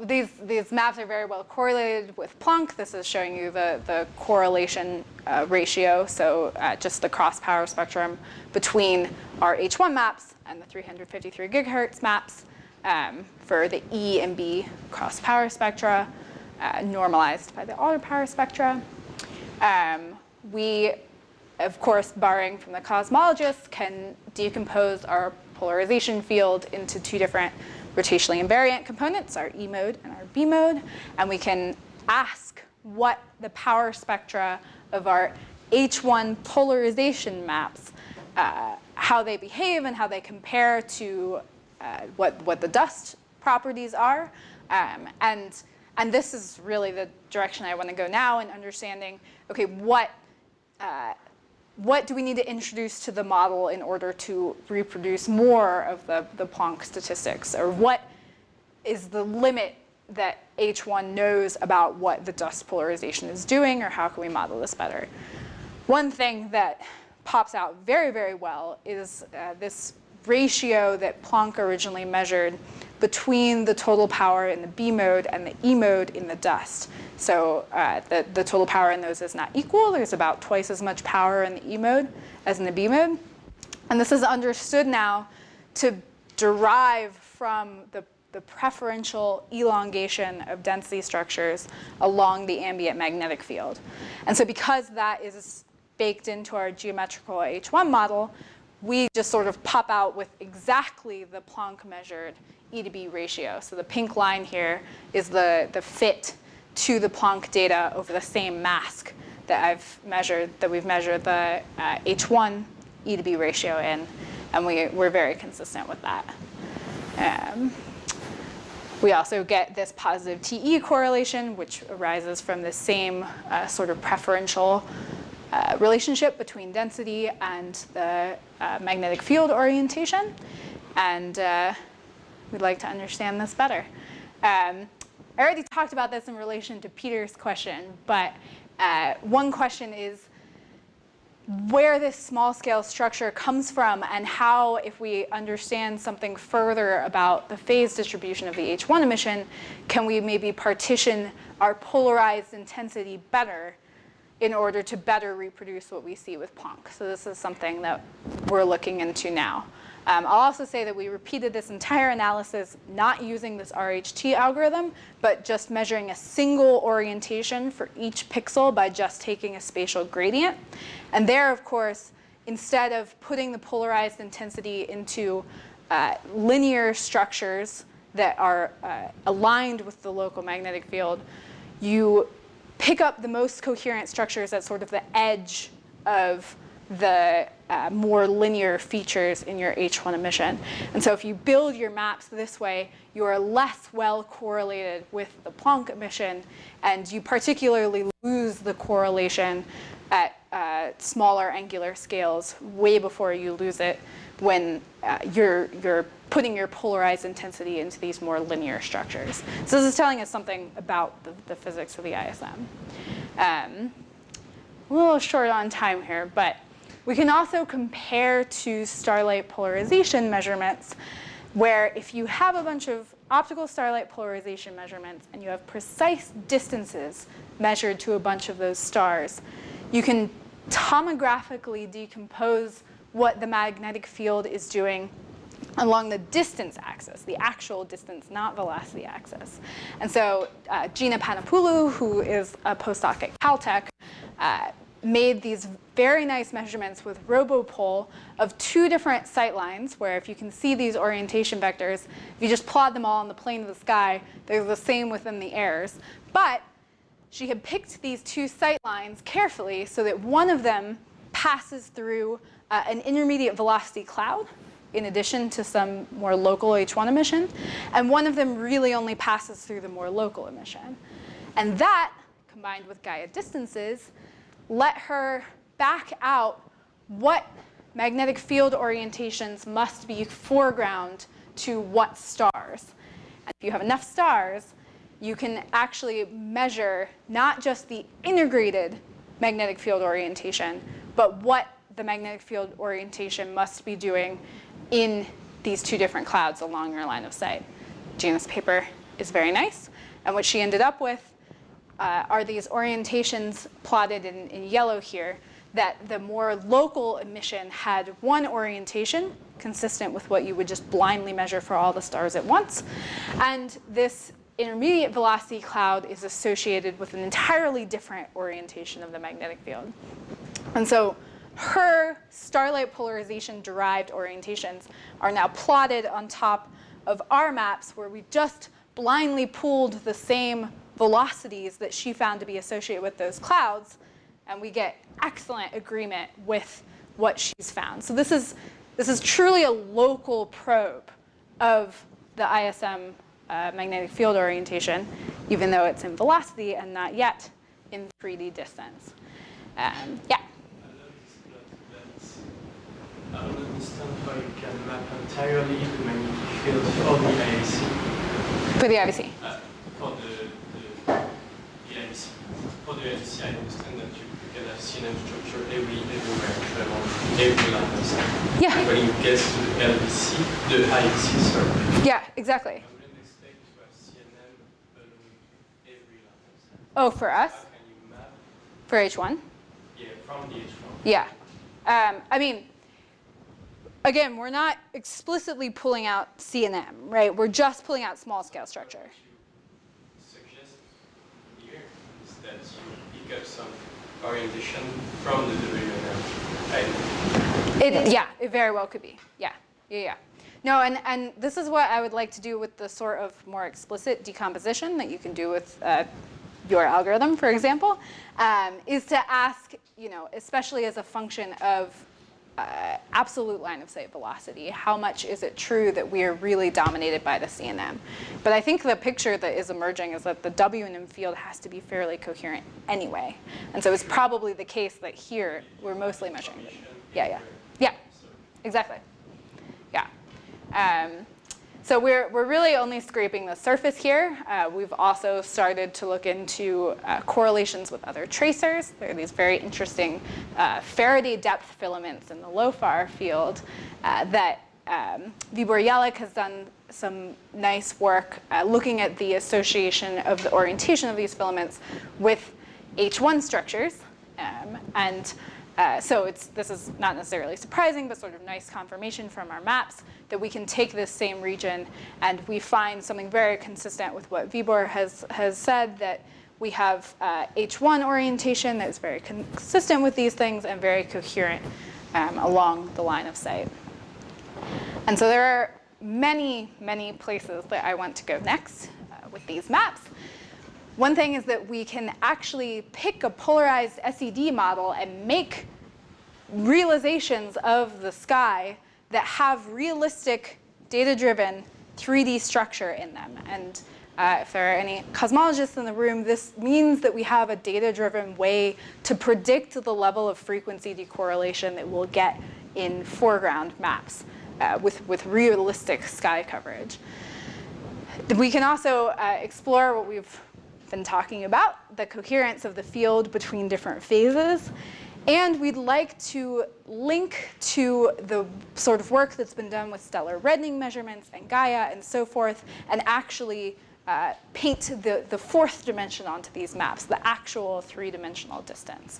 These maps are very well correlated with Planck. This is showing you the correlation ratio, so just the cross power spectrum between our H1 maps and the 353 gigahertz maps for the E and B cross power spectra, normalized by the auto power spectra. We, of course, borrowing from the cosmologists, can decompose our polarization field into two different rotationally invariant components, our E mode and our B mode, and we can ask what the power spectra of our H1 polarization maps, how they behave and how they compare to what the dust properties are. And this is really the direction I want to go now in understanding, okay, what do we need to introduce to the model in order to reproduce more of the Planck statistics? Or what is the limit that H1 knows about what the dust polarization is doing, or how can we model this better? One thing that pops out very, very well is this ratio that Planck originally measured between the total power in the B mode and the E mode in the dust. So the total power in those is not equal. There's about twice as much power in the E mode as in the B mode. And this is understood now to derive from the preferential elongation of density structures along the ambient magnetic field. And so because that is baked into our geometrical H1 model, we just sort of pop out with exactly the Planck measured E to B ratio. So the pink line here is the fit to the Planck data over the same mask that we've measured the H1 E to B ratio in, and we're very consistent with that. We also get this positive TE correlation, which arises from the same sort of preferential relationship between density and the magnetic field orientation. And we'd like to understand this better. I already talked about this in relation to Peter's question, but one question is where this small scale structure comes from and how, if we understand something further about the phase distribution of the H1 emission, can we maybe partition our polarized intensity better in order to better reproduce what we see with Planck. So this is something that we're looking into now. I'll also say that we repeated this entire analysis not using this RHT algorithm, but just measuring a single orientation for each pixel by just taking a spatial gradient. And there, of course, instead of putting the polarized intensity into linear structures that are aligned with the local magnetic field, you pick up the most coherent structures at sort of the edge of the more linear features in your H1 emission. And so if you build your maps this way, you are less well correlated with the Planck emission, and you particularly lose the correlation at smaller angular scales way before you lose it when you're putting your polarized intensity into these more linear structures. So this is telling us something about the physics of the ISM. A little short on time here, but we can also compare to starlight polarization measurements, where if you have a bunch of optical starlight polarization measurements and you have precise distances measured to a bunch of those stars, you can tomographically decompose what the magnetic field is doing along the distance axis, the actual distance, not velocity axis. And so Gina Panapoulou, who is a postdoc at Caltech, made these very nice measurements with RoboPol of 2 different sight lines, where if you can see these orientation vectors, if you just plot them all on the plane of the sky, they're the same within the airs. But she had picked these 2 sight lines carefully so that one of them passes through an intermediate velocity cloud, in addition to some more local H1 emission, and one of them really only passes through the more local emission. And that, combined with Gaia distances, let her back out what magnetic field orientations must be foreground to what stars. And if you have enough stars, you can actually measure not just the integrated magnetic field orientation, but what the magnetic field orientation must be doing in these 2 different clouds along your line of sight. Gina's paper is very nice, and what she ended up with are these orientations plotted in yellow here, that the more local emission had one orientation consistent with what you would just blindly measure for all the stars at once, and this intermediate velocity cloud is associated with an entirely different orientation of the magnetic field. And so her starlight polarization derived orientations are now plotted on top of our maps, where we just blindly pooled the same velocities that she found to be associated with those clouds, and we get excellent agreement with what she's found. So this is truly a local probe of the ISM magnetic field orientation, even though it's in velocity and not yet in 3D distance. Yeah. I don't understand how you can map entirely the magnetic field for the IAC. For the IVC? For the IVC. For the IVC, I understand that you can have CNN structure everywhere, every line of sight. Yeah. When you get to the LVC, the IVC, sorry. Yeah, exactly. I wouldn't expect to have CNN along every line of sight. Oh, for us? How can you map? For H1? Yeah, from the H1. Yeah. I mean, again, we're not explicitly pulling out CNM, right? We're just pulling out small scale structure. What you suggest here is that you pick up some orientation from the WNM. Yeah, it very well could be. Yeah. No, and this is what I would like to do with the sort of more explicit decomposition that you can do with your algorithm, for example, is to ask, especially as a function of absolute line of sight velocity, how much is it true that we are really dominated by the CNM? But I think the picture that is emerging is that the WNM field has to be fairly coherent anyway. And so it's probably the case that here we're mostly measuring. Yeah, exactly. Yeah. So we're really only scraping the surface here. We've also started to look into correlations with other tracers. There are these very interesting Faraday depth filaments in the LOFAR field that Vibor Jelic has done some nice work looking at the association of the orientation of these filaments with H1 structures. So this is not necessarily surprising, but sort of nice confirmation from our maps that we can take this same region and we find something very consistent with what Vibor has said, that we have H1 orientation that is very consistent with these things and very coherent along the line of sight. And so there are many, many places that I want to go next with these maps. One thing is that we can actually pick a polarized SED model and make realizations of the sky that have realistic, data-driven 3D structure in them. And if there are any cosmologists in the room, this means that we have a data-driven way to predict the level of frequency decorrelation that we'll get in foreground maps with realistic sky coverage. We can also explore what we've been talking about, the coherence of the field between different phases. And we'd like to link to the sort of work that's been done with stellar reddening measurements and Gaia and so forth, and actually paint the fourth dimension onto these maps, the actual three-dimensional distance.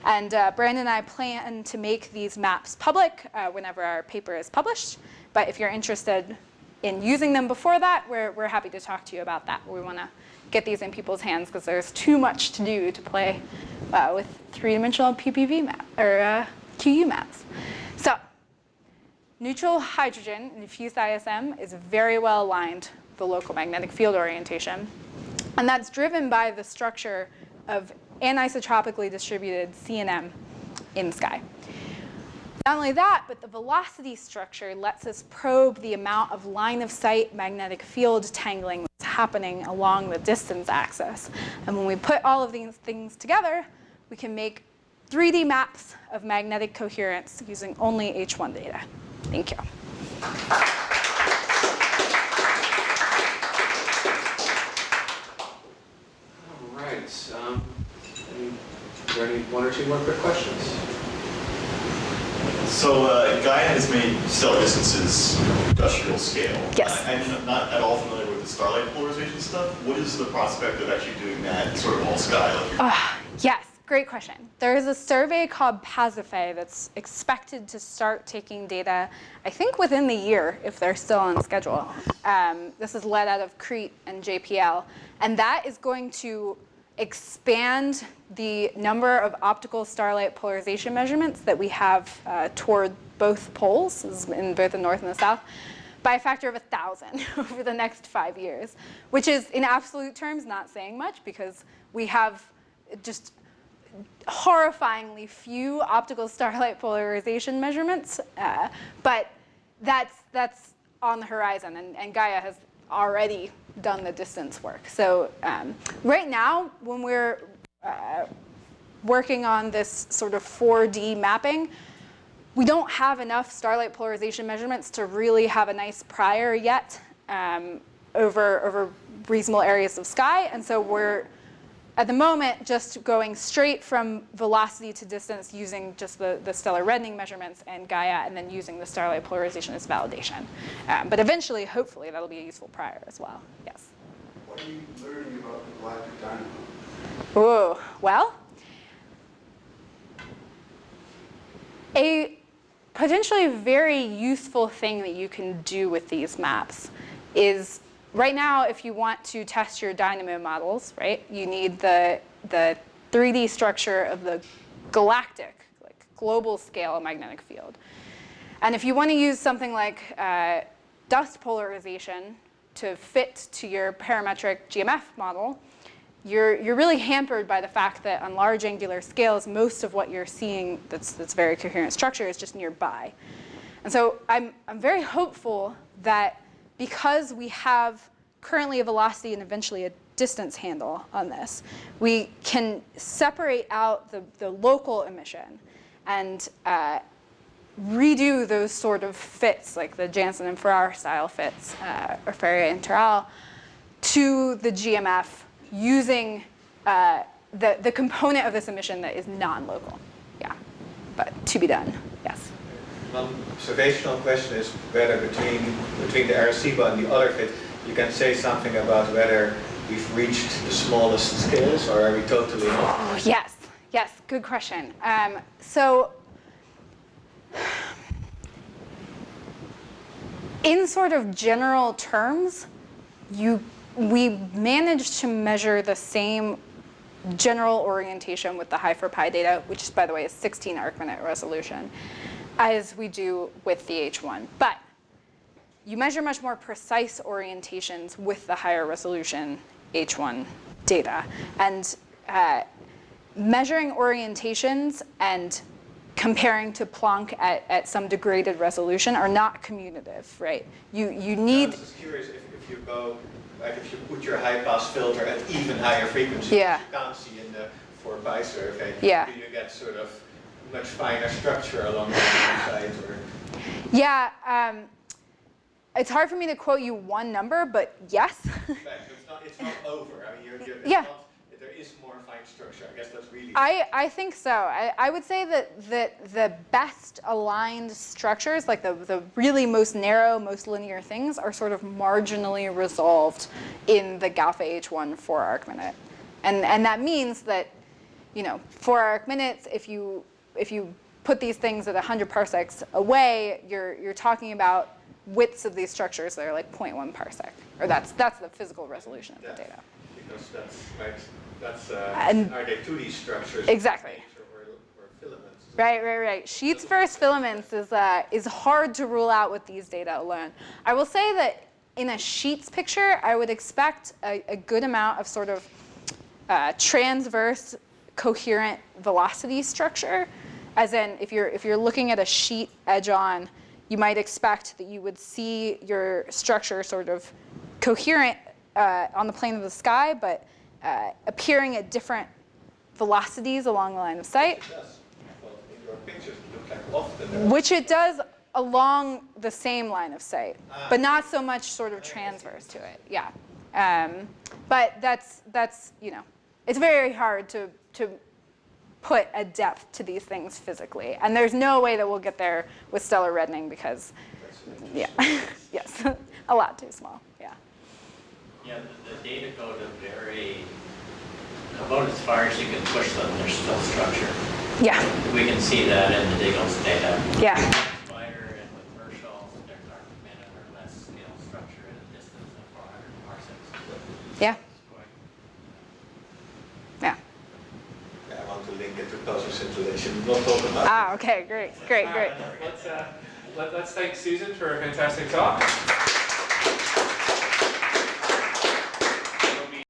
And Brandon and I plan to make these maps public whenever our paper is published. But if you're interested in using them before that, we're happy to talk to you about that. We want to get these in people's hands because there's too much to do to play with three-dimensional PPV map or QU maps. So neutral hydrogen in diffuse ISM is very well aligned with the local magnetic field orientation. And that's driven by the structure of anisotropically distributed CNM in the sky. Not only that, but the velocity structure lets us probe the amount of line-of-sight magnetic field tangling that's happening along the distance axis. And when we put all of these things together, we can make 3D maps of magnetic coherence using only H1 data. Thank you. All right. Are there any one or two more quick questions? So Gaia has made stellar distances industrial scale. Yes. I'm not at all familiar with the starlight polarization stuff. What is the prospect of actually doing that sort of all sky? Yes, great question. There is a survey called PASIFE that's expected to start taking data, I think within the year, if they're still on schedule. This is led out of Crete and JPL. And that is going to expand the number of optical starlight polarization measurements that we have toward both poles, in both the north and the south, by a factor of 1,000 over the next 5 years, which is in absolute terms not saying much because we have just horrifyingly few optical starlight polarization measurements, but that's on the horizon, and Gaia has already done the distance work. So right now, when we're working on this sort of 4D mapping, we don't have enough starlight polarization measurements to really have a nice prior yet over reasonable areas of sky. And so we're, at the moment, just going straight from velocity to distance using just the stellar reddening measurements and Gaia, and then using the starlight polarization as validation. But eventually, hopefully, that'll be a useful prior as well. Yes? What are you learning about the galactic dynamo? Oh, well, a potentially very useful thing that you can do with these maps is, right now, if you want to test your dynamo models, right, you need the 3D structure of the galactic, like global scale magnetic field. And if you want to use something like dust polarization to fit to your parametric GMF model, you're really hampered by the fact that on large angular scales, most of what you're seeing that's very coherent structure is just nearby. And so I'm very hopeful that because we have currently a velocity and eventually a distance handle on this, we can separate out the local emission and redo those sort of fits, like the Janssen and Farrar style fits, or Ferrier and Terral, to the GMF using the component of this emission that is non-local. Yeah, but to be done, yes. One observational question is whether between the Arecibo and the other fit, you can say something about whether we've reached the smallest scales, or are we totally not? Oh, yes, good question. So in sort of general terms, we managed to measure the same general orientation with the High4Pi data, which, by the way, is 16 arc-minute resolution, as we do with the H1. But you measure much more precise orientations with the higher resolution H1 data. And measuring orientations and comparing to Planck at some degraded resolution are not commutative, right? You need... I was just curious if you go, like if you put your high-pass filter at even higher frequencies, Yeah. you can't see in the 4Pi survey, Yeah. do you get sort of much finer structure along the side? Or? Yeah, it's hard for me to quote you one number, but yes. It's not over. I mean, Yeah. there dysmorphine structure. I guess that's really. I think so. I would say that the best aligned structures, like the really most narrow, most linear things, are sort of marginally resolved in the Galpha H1 4-arc minute. And that means that, 4-arc minutes, if you put these things at 100 parsecs away, you're talking about widths of these structures that are like 0.1 parsec, or that's the physical resolution of the data. Because that's right. That's And- are they 2D structures? Exactly. Or filaments? Right. Sheets versus filaments is hard to rule out with these data alone. I will say that in a sheets picture, I would expect a good amount of sort of transverse coherent velocity structure, as in if you're looking at a sheet edge on, you might expect that you would see your structure sort of coherent on the plane of the sky, but appearing at different velocities along the line of sight. It does. Well, in your pictures, it looks like often. Which it does along the same line of sight, but not so much sort of transverse to it. Yeah, but that's it's very hard to put a depth to these things physically, and there's no way that we'll get there with stellar reddening because, yeah, yes, a lot too small. Yeah. Yeah, the data go to vary about as far as you can push them. There's still structure. Yeah. We can see that in the Diggles data. Yeah. Spider and with Herschel, their dark minute or less scale structure at a distance of 400 parsecs. Yeah. Yeah. I want to link it to pulsar scintillation. We'll talk about it. Okay, great. Let's thank Susan for a fantastic talk.